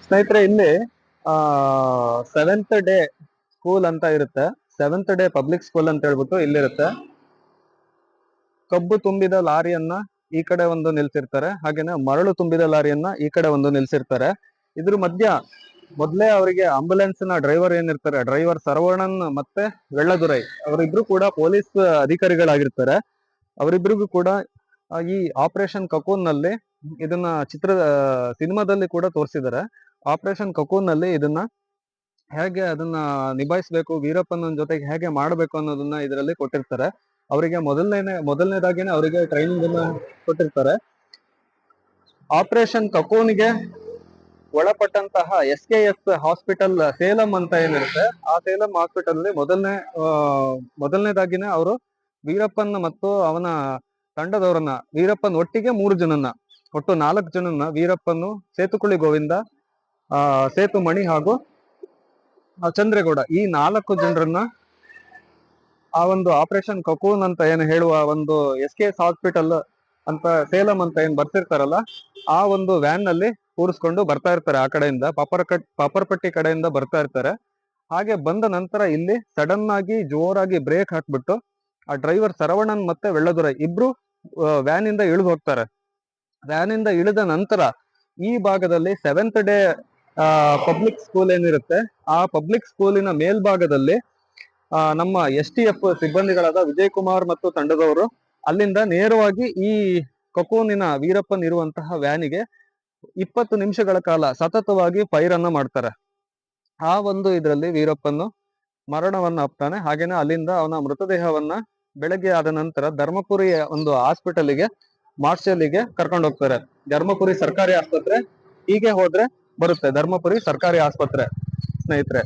ಸ್ನೇಹಿತರೆ, ಇಲ್ಲಿ ಆ 7th ಡೇ ಸ್ಕೂಲ್ ಅಂತ ಇರುತ್ತೆ. 7th ಡೇ ಪಬ್ಲಿಕ್ ಸ್ಕೂಲ್ ಅಂತ ಹೇಳ್ಬಿಟ್ಟು ಇಲ್ಲಿರುತ್ತೆ. ಕಬ್ಬು ತುಂಬಿದ ಲಾರಿಯನ್ನ ಈ ಕಡೆ ಒಂದು ನಿಲ್ಸಿರ್ತಾರೆ, ಹಾಗೇನೆ ಮರಳು ತುಂಬಿದ ಲಾರಿಯನ್ನ ಈ ಕಡೆ ಒಂದು ನಿಲ್ಸಿರ್ತಾರೆ. ಇದ್ರ ಮಧ್ಯ ಮೊದ್ಲೇ ಅವರಿಗೆ ಆಂಬುಲೆನ್ಸ್ ನ ಡ್ರೈವರ್ ಏನಿರ್ತಾರೆ, ಡ್ರೈವರ್ ಸರವಣನ್ ಮತ್ತೆ ವೆಳ್ಳದುರೈ, ಅವರಿಬ್ರು ಕೂಡ ಪೊಲೀಸ್ ಅಧಿಕಾರಿಗಳಾಗಿರ್ತಾರೆ. ಅವರಿಬ್ರಿಗೂ ಕೂಡ ಈ ಆಪರೇಷನ್ ಕಕೂನ್ ನಲ್ಲಿ ಇದನ್ನ ಸಿನಿಮಾದಲ್ಲಿ ಕೂಡ ತೋರಿಸಿದ್ದಾರೆ. ಆಪರೇಷನ್ ಕಕೂನ್ ನಲ್ಲಿ ಇದನ್ನ ಹೇಗೆ ಅದನ್ನ ನಿಭಾಯಿಸಬೇಕು, ವೀರಪ್ಪನ ಜೊತೆಗೆ ಹೇಗೆ ಮಾಡಬೇಕು ಅನ್ನೋದನ್ನ ಇದರಲ್ಲಿ ಕೊಟ್ಟಿರ್ತಾರೆ. ಅವರಿಗೆ ಮೊದಲನೇದಾಗಿನೇ ಅವರಿಗೆ ಟ್ರೈನಿಂಗ್ ಅನ್ನ ಕೊಟ್ಟಿರ್ತಾರೆ. ಆಪರೇಷನ್ ಕಕೂನ್ಗೆ ಒಳಪಟ್ಟಂತಹ SKS ಹಾಸ್ಪಿಟಲ್ ಸೇಲಂ ಅಂತ ಏನಿರುತ್ತೆ, ಆ ಸೇಲಂ ಹಾಸ್ಪಿಟಲ್ ಅಲ್ಲಿ ಮೊದಲನೇದಾಗಿನೇ ಅವರು ವೀರಪ್ಪನ್ ಮತ್ತು ಅವನ ತಂಡದವರನ್ನ, ವೀರಪ್ಪನ್ ಒಟ್ಟಿಗೆ 3 ಜನನ್ನ, ಒಟ್ಟು 4 ಜನನ್ನ, ವೀರಪ್ಪನು, ಸೇತುಕುಳಿ ಗೋವಿಂದ, ಸೇತುಮಣಿ ಹಾಗೂ ಚಂದ್ರೇಗೌಡ, ಈ 4 ಜನರನ್ನ ಆ ಒಂದು ಆಪರೇಷನ್ ಕಕೂನ್ ಅಂತ ಏನು ಹೇಳುವ ಒಂದು SKS ಹಾಸ್ಪಿಟಲ್ ಅಂತ ಸೇಲಂ ಅಂತ ಏನ್ ಬರ್ತಿರ್ತಾರಲ್ಲ, ಆ ಒಂದು ವ್ಯಾನ್ ನಲ್ಲಿ ಕೂರಿಸ್ಕೊಂಡು ಬರ್ತಾ ಇರ್ತಾರೆ. ಆ ಕಡೆಯಿಂದ ಪಾಪರ್ಪಟ್ಟಿ ಕಡೆಯಿಂದ ಬರ್ತಾ ಇರ್ತಾರೆ. ಹಾಗೆ ಬಂದ ನಂತರ ಇಲ್ಲಿ ಸಡನ್ ಆಗಿ ಜೋರಾಗಿ ಬ್ರೇಕ್ ಹಾಕ್ಬಿಟ್ಟು ಆ ಡ್ರೈವರ್ ಸರವಣನ್ ಮತ್ತೆ ವೆಳ್ಳದುರೈ ಇಬ್ರು ವ್ಯಾನ್ ಇಂದ ಇಳಿದು ಹೋಗ್ತಾರೆ. ವ್ಯಾನ್ ಇಂದ ಇಳಿದ ನಂತರ ಈ ಭಾಗದಲ್ಲಿ 7th ಡೇ ಪಬ್ಲಿಕ್ ಸ್ಕೂಲ್ ಏನಿರುತ್ತೆ, ಆ ಪಬ್ಲಿಕ್ ಸ್ಕೂಲಿನ ಮೇಲ್ಭಾಗದಲ್ಲಿ ನಮ್ಮ STF ಸಿಬ್ಬಂದಿಗಳಾದ ವಿಜಯ್ ಕುಮಾರ್ ಮತ್ತು ತಂಡದವರು ಅಲ್ಲಿಂದ ನೇರವಾಗಿ ಈ ಕಕೂನಿನ ವೀರಪ್ಪನ್ ಇರುವಂತಹ ವ್ಯಾನಿಗೆ 20 ನಿಮಿಷಗಳ ಕಾಲ ಸತತವಾಗಿ ಫೈರ್ ಅನ್ನ ಮಾಡ್ತಾರೆ. ಆ ಒಂದು ಇದರಲ್ಲಿ ವೀರಪ್ಪನ್ನು ಮರಣವನ್ನ ಅಪ್ತಾನೆ. ಹಾಗೇನೆ ಅಲ್ಲಿಂದ ಅವನ ಮೃತದೇಹವನ್ನ ಬೆಳಗ್ಗೆ ಆದ ನಂತರ ಧರ್ಮಪುರಿ ಒಂದು ಹಾಸ್ಪಿಟಲ್ಗೆ, ಮಾರ್ಷಲ್ಗೆ ಕರ್ಕೊಂಡು ಹೋಗ್ತಾರೆ. ಧರ್ಮಪುರಿ ಸರ್ಕಾರಿ ಆಸ್ಪತ್ರೆ, ಹೀಗೆ ಹೋದ್ರೆ ಬರುತ್ತೆ ಧರ್ಮಪುರಿ ಸರ್ಕಾರಿ ಆಸ್ಪತ್ರೆ ಸ್ನೇಹಿತರೆ.